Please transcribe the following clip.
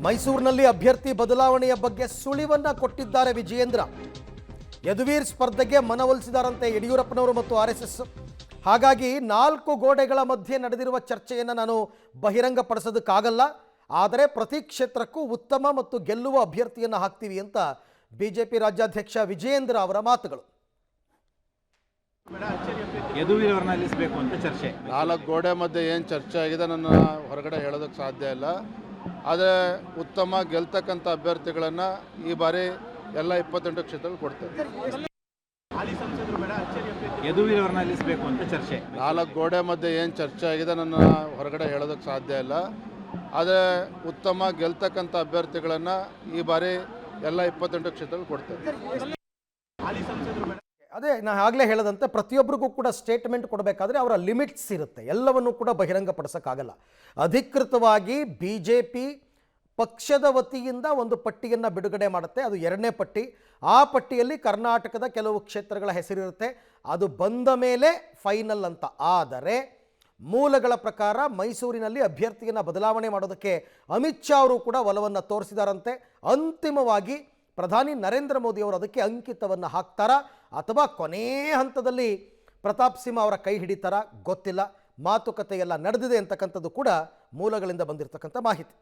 ಮೈಸೂರಿನಲ್ಲಿ ಅಭ್ಯರ್ಥಿ ಬದಲಾವಣೆಯ ಬಗ್ಗೆ ಸುಳಿವನ್ನ ಕೊಟ್ಟಿದ್ದಾರೆ ವಿಜಯೇಂದ್ರ. ಯದುವೀರ್ ಸ್ಪರ್ಧೆಗೆ ಮನವೊಲಿಸಿದಾರಂತೆ ಯಡಿಯೂರಪ್ಪನವರು ಮತ್ತು ಆರ್ಎಸ್ಎಸ್. ಹಾಗಾಗಿ 4 ಗೋಡೆಗಳ ಮಧ್ಯೆ ನಡೆದಿರುವ ಚರ್ಚೆಯನ್ನು ನಾನು ಬಹಿರಂಗಪಡಿಸೋದಕ್ಕಾಗಲ್ಲ, ಆದರೆ ಪ್ರತಿ ಕ್ಷೇತ್ರಕ್ಕೂ ಉತ್ತಮ ಮತ್ತು ಗೆಲ್ಲುವ ಅಭ್ಯರ್ಥಿಯನ್ನು ಹಾಕ್ತೀವಿ ಅಂತ ಬಿಜೆಪಿ ರಾಜ್ಯಾಧ್ಯಕ್ಷ ವಿಜಯೇಂದ್ರ ಅವರ ಮಾತುಗಳು. ಯದುವೀರ್ ಅವರನ್ನ ನಿಲ್ಲಿಸಬೇಕು ಅಂತ ಚರ್ಚೆ. 4 ಗೋಡೆ ಮಧ್ಯೆ ಏನು ಚರ್ಚೆ ಆಗಿದೆ ನನ್ನ ಹೊರಗಡೆ ಹೇಳೋದಕ್ಕೆ ಸಾಧ್ಯ ಇಲ್ಲ. ಆದರೆ ಉತ್ತಮ ಗೆಲ್ತಕ್ಕಂಥ ಅಭ್ಯರ್ಥಿಗಳನ್ನು ಈ ಬಾರಿ ಎಲ್ಲ 28 ಕ್ಷೇತ್ರಗಳು ಕೊಡ್ತೇವೆ. ಯದುವೀರ್ ಅವರನ್ನ ನಿಲ್ಲಿಸಬೇಕು ಅಂತ ಚರ್ಚೆ. 4 ಗೋಡೆ ಮಧ್ಯೆ ಏನು ಚರ್ಚೆ ಆಗಿದೆ ನನ್ನ ಹೊರಗಡೆ ಹೇಳೋದಕ್ಕೆ ಸಾಧ್ಯ ಇಲ್ಲ. ಆದರೆ ಉತ್ತಮ ಗೆಲ್ತಕ್ಕಂಥ ಅಭ್ಯರ್ಥಿಗಳನ್ನು ಈ ಬಾರಿ ಎಲ್ಲ 28 ಕ್ಷೇತ್ರಗಳು ಕೊಡ್ತೇವೆ. ಅದೇ ನಾನು ಆಗಲೇ ಹೇಳದಂತೆ ಪ್ರತಿಯೊಬ್ಬರಿಗೂ ಕೂಡ ಸ್ಟೇಟ್ಮೆಂಟ್ ಕೊಡಬೇಕಾದ್ರೆ ಅವರ ಲಿಮಿಟ್ಸ್ ಇರುತ್ತೆ, ಎಲ್ಲವನ್ನೂ ಕೂಡ ಬಹಿರಂಗಪಡಿಸೋಕ್ಕಾಗಲ್ಲ. ಅಧಿಕೃತವಾಗಿ BJP ಪಕ್ಷದ ವತಿಯಿಂದ ಒಂದು ಪಟ್ಟಿಯನ್ನು ಬಿಡುಗಡೆ ಮಾಡುತ್ತೆ, ಅದು 2ನೇ ಪಟ್ಟಿ. ಆ ಪಟ್ಟಿಯಲ್ಲಿ ಕರ್ನಾಟಕದ ಕೆಲವು ಕ್ಷೇತ್ರಗಳ ಹೆಸರಿರುತ್ತೆ, ಅದು ಬಂದ ಮೇಲೆ ಫೈನಲ್ ಅಂತ. ಆದರೆ ಮೂಲಗಳ ಪ್ರಕಾರ ಮೈಸೂರಿನಲ್ಲಿ ಅಭ್ಯರ್ಥಿಯನ್ನು ಬದಲಾವಣೆ ಮಾಡೋದಕ್ಕೆ ಅಮಿತ್ ಶಾ ಅವರು ಕೂಡ ಒಲವನ್ನು ತೋರಿಸಿದಾರಂತೆ. ಅಂತಿಮವಾಗಿ ಪ್ರಧಾನಿ ನರೇಂದ್ರ ಮೋದಿ ಅವರು ಅದಕ್ಕೆ ಅಂಕಿತವನ್ನು ಹಾಕ್ತಾರಾ ಅಥವಾ ಕೊನೇ ಹಂತದಲ್ಲಿ ಪ್ರತಾಪ್ ಸಿಂಹ ಅವರ ಕೈ ಹಿಡಿತಾರಾ ಗೊತ್ತಿಲ್ಲ. ಮಾತುಕತೆ ಎಲ್ಲ ನಡೆದಿದೆ ಅಂತಕ್ಕಂಥದ್ದು ಕೂಡ ಮೂಲಗಳಿಂದ ಬಂದಿರತಕ್ಕಂಥ ಮಾಹಿತಿ.